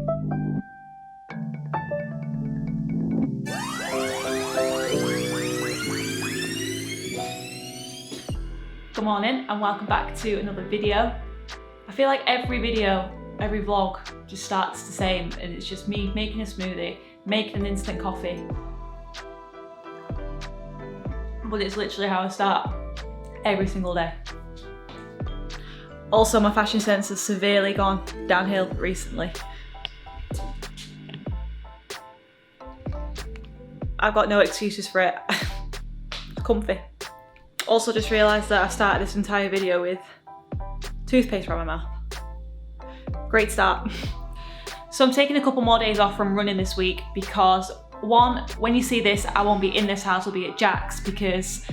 Good morning and welcome back to another video. I feel like every video, every vlog just starts the same, and it's just me making a smoothie, making an instant coffee. But it's literally how I start every single day. Also, my fashion sense has severely gone downhill recently. I've got no excuses for it. Comfy. Also just realised that I started this entire video with toothpaste around my mouth. Great start. So I'm taking a couple more days off from running this week because one, when you see this, I won't be in this house, I'll be at Jack's because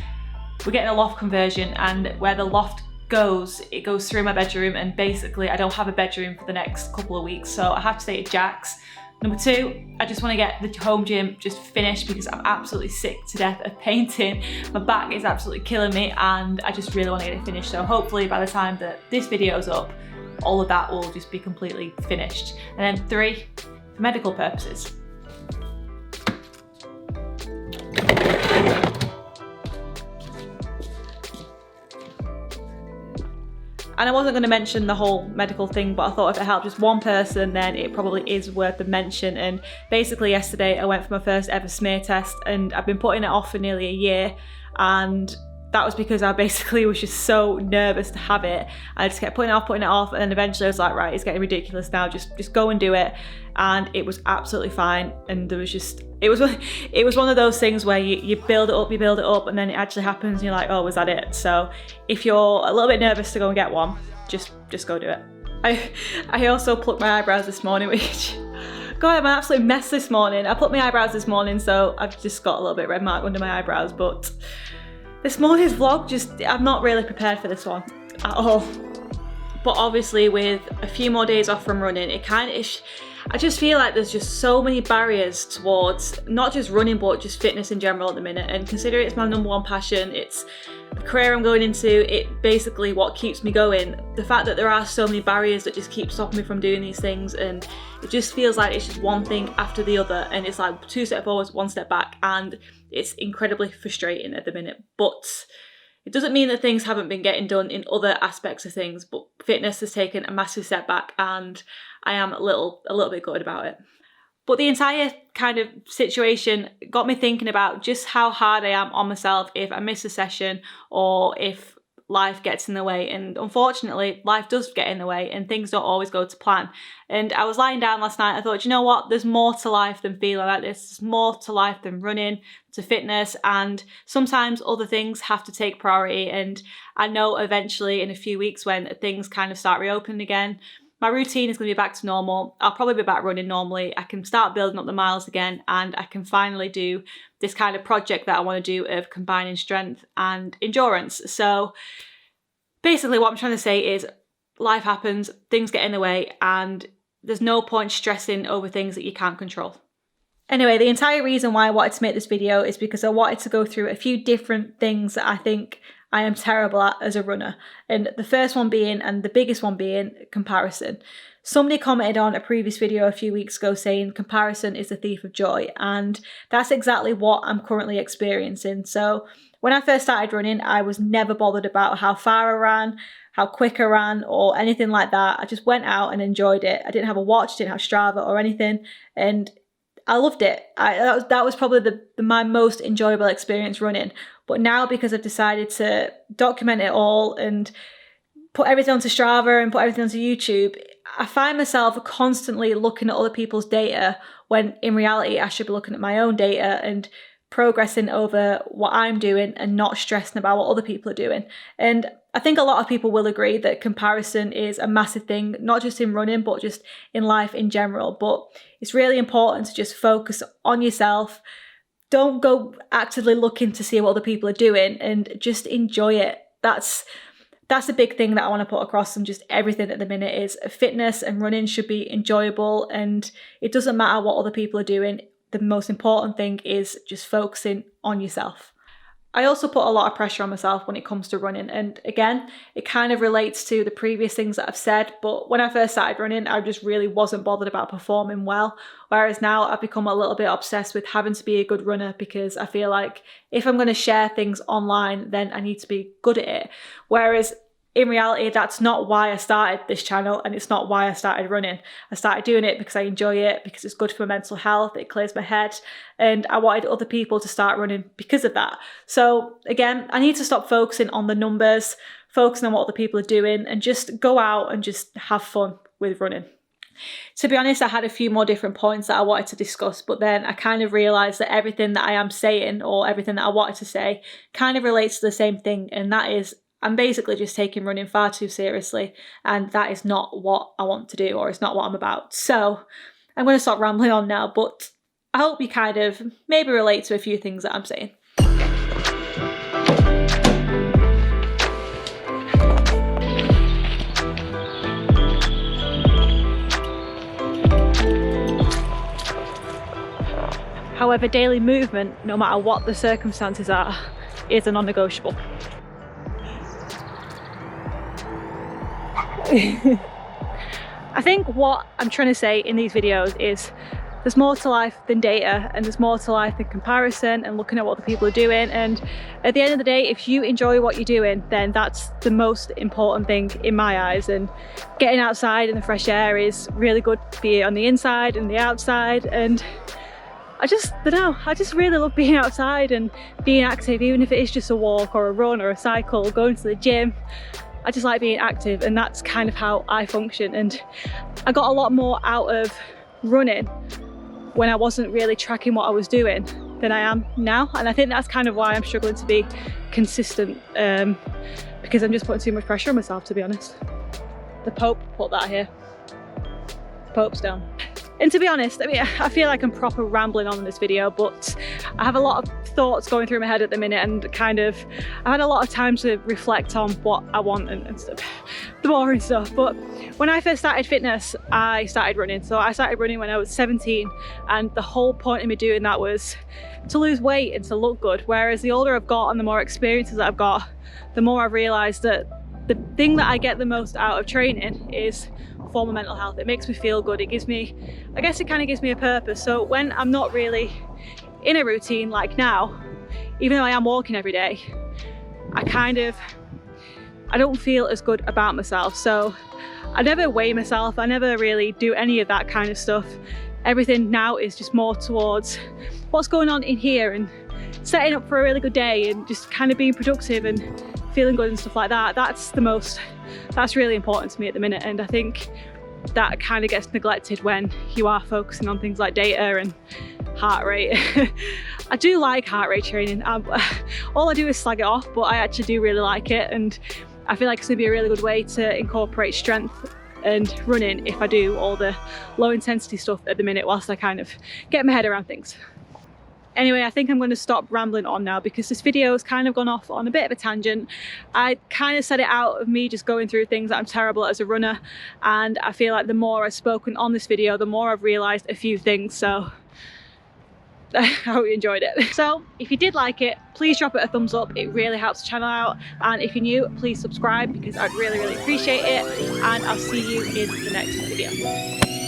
we're getting a loft conversion, and where the loft goes, it goes through my bedroom, and basically I don't have a bedroom for the next couple of weeks, so I have to stay at Jack's. Number two, I just want to get the home gym just finished because I'm absolutely sick to death of painting. My back is absolutely killing me and I just really want to get it finished. So hopefully by the time that this video is up, all of that will just be completely finished. And then three, for medical purposes. And I wasn't going to mention the whole medical thing, but I thought if it helped just one person, then it probably is worth the mention. And basically yesterday I went for my first ever smear test, and I've been putting it off for nearly a year. And that was because I basically was just so nervous to have it. I just kept putting it off, and then eventually I was like, right, it's getting ridiculous now, just go and do it. And it was absolutely fine. And there was just, it was one of those things where you build it up, and then it actually happens and you're like, oh, was that it? So if you're a little bit nervous to go and get one, just go do it. I also plucked my eyebrows this morning, which, God, I'm an absolute mess this morning. I plucked my eyebrows this morning, so I've just got a little bit of red mark under my eyebrows, but this morning's vlog, I'm not really prepared for this one at all. But obviously with a few more days off from running, I just feel like there's just so many barriers towards not just running, but just fitness in general at the minute. And considering it's my number one passion, it's the career I'm going into, it basically what keeps me going. The fact that there are so many barriers that just keep stopping me from doing these things, and it just feels like it's just one thing after the other, and it's like 2 steps forward, 1 step back, and it's incredibly frustrating at the minute. But it doesn't mean that things haven't been getting done in other aspects of things, but fitness has taken a massive step back, and I am a little bit gutted about it. But the entire kind of situation got me thinking about just how hard I am on myself if I miss a session or if life gets in the way. And unfortunately, life does get in the way and things don't always go to plan. And I was lying down last night, I thought, you know what, there's more to life than feeling like this. There's more to life than running, to fitness, and sometimes other things have to take priority. And I know eventually in a few weeks when things kind of start reopening again, my routine is going to be back to normal. I'll probably be back running normally. I can start building up the miles again, and I can finally do this kind of project that I want to do of combining strength and endurance. So basically what I'm trying to say is life happens, things get in the way, and there's no point stressing over things that you can't control. Anyway, the entire reason why I wanted to make this video is because I wanted to go through a few different things that I think I am terrible at as a runner. And the first one being, and the biggest one being, comparison. Somebody commented on a previous video a few weeks ago saying comparison is the thief of joy, and that's exactly what I'm currently experiencing. So when I first started running, I was never bothered about how far I ran, how quick I ran, or anything like that. I just went out and enjoyed it. I didn't have a watch, didn't have Strava or anything, and I loved it. That was probably my most enjoyable experience running. But now, because I've decided to document it all and put everything onto Strava and put everything onto YouTube, I find myself constantly looking at other people's data when in reality I should be looking at my own data and progressing over what I'm doing and not stressing about what other people are doing. And I think a lot of people will agree that comparison is a massive thing, not just in running, but just in life in general. But it's really important to just focus on yourself. Don't go actively looking to see what other people are doing, and just enjoy it. That's a big thing that I want to put across, and just everything at the minute is fitness and running should be enjoyable, and it doesn't matter what other people are doing. The most important thing is just focusing on yourself. I also put a lot of pressure on myself when it comes to running, and again, it kind of relates to the previous things that I've said, but when I first started running, I just really wasn't bothered about performing well, whereas now I've become a little bit obsessed with having to be a good runner, because I feel like if I'm going to share things online, then I need to be good at it, whereas in reality, that's not why I started this channel, and it's not why I started running. I started doing it because I enjoy it, because it's good for my mental health, it clears my head, and I wanted other people to start running because of that. So again, I need to stop focusing on the numbers, focusing on what other people are doing, and just go out and just have fun with running. To be honest, I had a few more different points that I wanted to discuss, but then I kind of realised that everything that I am saying, or everything that I wanted to say, kind of relates to the same thing, and that is I'm basically just taking running far too seriously, and that is not what I want to do, or it's not what I'm about. So I'm going to stop rambling on now, but I hope you kind of maybe relate to a few things that I'm saying. However, daily movement, no matter what the circumstances are, is a non-negotiable. I think what I'm trying to say in these videos is there's more to life than data, and there's more to life than comparison and looking at what the people are doing, and at the end of the day, if you enjoy what you're doing, then that's the most important thing in my eyes. And getting outside in the fresh air is really good for you on the inside and the outside, and I don't know, I just really love being outside and being active, even if it is just a walk or a run or a cycle, going to the gym. I just like being active, and that's kind of how I function. And I got a lot more out of running when I wasn't really tracking what I was doing than I am now. And I think that's kind of why I'm struggling to be consistent, because I'm just putting too much pressure on myself, to be honest. The Pope put that here. Pope's down. And to be honest, I mean, I feel like I'm proper rambling on in this video, but I have a lot of thoughts going through my head at the minute, and kind of, I had a lot of time to reflect on what I want and stuff, the boring stuff. But when I first started fitness, I started running. So I started running when I was 17, and the whole point of me doing that was to lose weight and to look good. Whereas the older I've got and the more experiences that I've got, the more I've realised that the thing that I get the most out of training is for my mental health. It makes me feel good. It gives me, I guess it kind of gives me a purpose. So when I'm not really in a routine like now, even though I am walking every day, I don't feel as good about myself. So I never weigh myself. I never really do any of that kind of stuff. Everything now is just more towards what's going on in here and setting up for a really good day and just kind of being productive and feeling good and stuff like that. That's really important to me at the minute, and I think that kind of gets neglected when you are focusing on things like data and heart rate. I do like heart rate training. All I do is slag it off, but I actually do really like it, and I feel like it's going to be a really good way to incorporate strength and running if I do all the low intensity stuff at the minute whilst I kind of get my head around things. Anyway, I think I'm going to stop rambling on now, because this video has kind of gone off on a bit of a tangent. I kind of set it out of me just going through things that I'm terrible at as a runner, and I feel like the more I've spoken on this video, the more I've realised a few things. So I hope you enjoyed it. So if you did like it, please drop it a thumbs up. It really helps the channel out, and if you're new, please subscribe, because I'd really appreciate it, and I'll see you in the next video.